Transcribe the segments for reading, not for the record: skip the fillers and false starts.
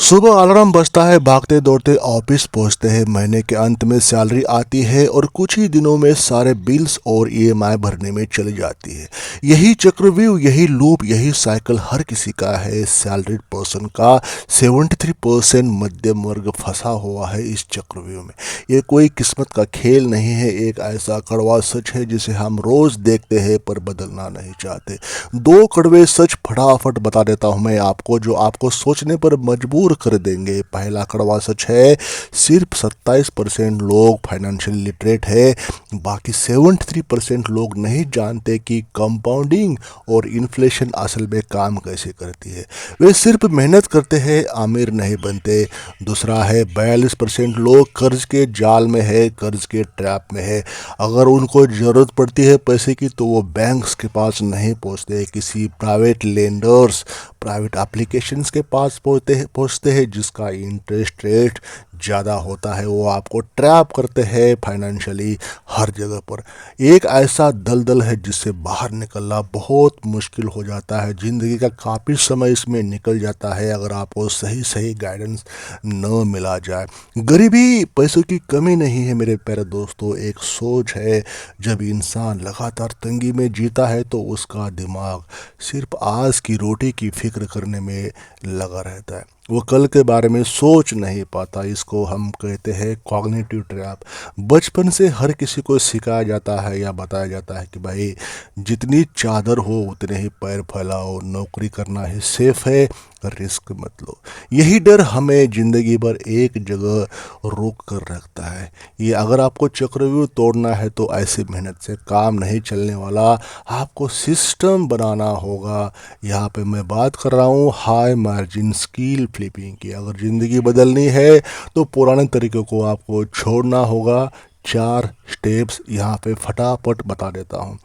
सुबह अलार्म बजता है, भागते दौड़ते ऑफिस पहुंचते हैं। महीने के अंत में सैलरी आती है और कुछ ही दिनों में सारे बिल्स और ईएमआई भरने में चली जाती है। यही चक्रव्यूह, यही लूप, यही साइकिल हर किसी का है। सैलरीड पर्सन का 73% मध्यम वर्ग फंसा हुआ है इस चक्रव्यूह में। ये कोई किस्मत का खेल नहीं है, एक ऐसा कड़वा सच है जिसे हम रोज देखते हैं पर बदलना नहीं चाहते। दो कड़वे सच फटाफट बता देता हूं मैं आपको, जो आपको सोचने पर मजबूर कर देंगे। पहला कड़वा सच है, सिर्फ 27% लोग फाइनेंशियल लिटरेट है। बाकी 73% लोग नहीं जानते कि कंपाउंडिंग और इन्फ्लेशन असल में काम कैसे करती है। वे सिर्फ मेहनत करते हैं, आमिर नहीं बनते। दूसरा है, 42% लोग कर्ज के जाल में है, कर्ज के ट्रैप में है। अगर उनको ज़रूरत पड़ती है पैसे की तो वो बैंक्स के पास नहीं पहुंचते, किसी प्राइवेट लेंडर्स, प्राइवेट एप्लीकेशंस के पास पहुंचते हैं जिसका इंटरेस्ट रेट ज़्यादा होता है। वो आपको ट्रैप करते हैं फाइनेंशियली हर जगह पर। एक ऐसा दलदल है जिससे बाहर निकलना बहुत मुश्किल हो जाता है। ज़िंदगी का काफ़ी समय इसमें निकल जाता है अगर आपको सही सही गाइडेंस न मिला जाए। गरीबी पैसों की कमी नहीं है मेरे प्यारे दोस्तों, एक सोच है। जब इंसान लगातार तंगी में जीता है तो उसका दिमाग सिर्फ आज की रोटी की फिक्र करने में लगा रहता है, वो कल के बारे में सोच नहीं पाता। इसको हम कहते हैं कॉग्निटिव ट्रैप। बचपन से हर किसी को सिखाया जाता है या बताया जाता है कि भाई जितनी चादर हो उतने ही पैर फैलाओ, नौकरी करना ही सेफ है, रिस्क मत लो। यही डर हमें ज़िंदगी भर एक जगह रोक कर रखता है। ये अगर आपको चक्रव्यूह तोड़ना है तो ऐसी मेहनत से काम नहीं चलने वाला, आपको सिस्टम बनाना होगा। यहाँ पे मैं बात कर रहा हूँ हाई मार्जिन स्किल फ्लिपिंग की। अगर ज़िंदगी बदलनी है तो पुराने तरीक़ों को आपको छोड़ना होगा। 4 स्टेप्स यहाँ पे फटाफट बता देता हूँ।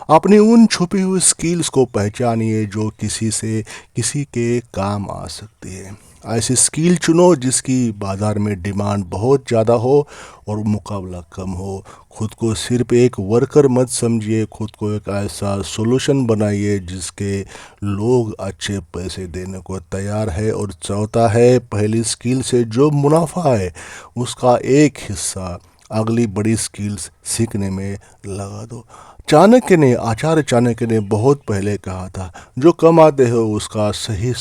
अपनी उन छुपी हुई स्किल्स को पहचानिए जो किसी के काम आ सकती है। ऐसी स्किल चुनो जिसकी बाज़ार में डिमांड बहुत ज़्यादा हो और मुकाबला कम हो। खुद को सिर्फ एक वर्कर मत समझिए, खुद को एक ऐसा सॉल्यूशन बनाइए जिसके लोग अच्छे पैसे देने को तैयार है। और चौथा है, पहली स्किल से जो मुनाफा है उसका एक हिस्सा अगली बड़ी स्किल्स सीखने में लगा दो। चाणक्य ने, आचार्य चाणक्य ने बहुत पहले कहा था, जो कमाते हो उसका सही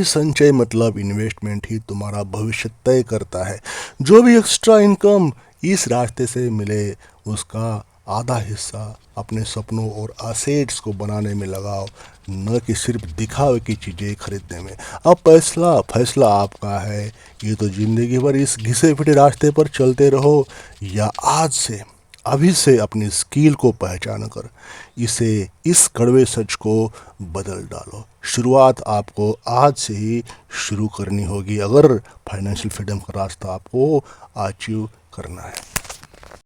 संचय मतलब इन्वेस्टमेंट ही तुम्हारा भविष्य तय करता है। जो भी एक्स्ट्रा इनकम इस रास्ते से मिले उसका आधा हिस्सा अपने सपनों और असेट्स को बनाने में लगाओ, न कि सिर्फ दिखावे की चीज़ें खरीदने में। अब फैसला आपका है। ये तो ज़िंदगी भर इस घिसे पिटे रास्ते पर चलते रहो या आज से, अभी से अपनी स्किल को पहचान कर इस कड़वे सच को बदल डालो। शुरुआत आपको आज से ही शुरू करनी होगी अगर फाइनेंशियल फ्रीडम का रास्ता आपको अचीव करना है।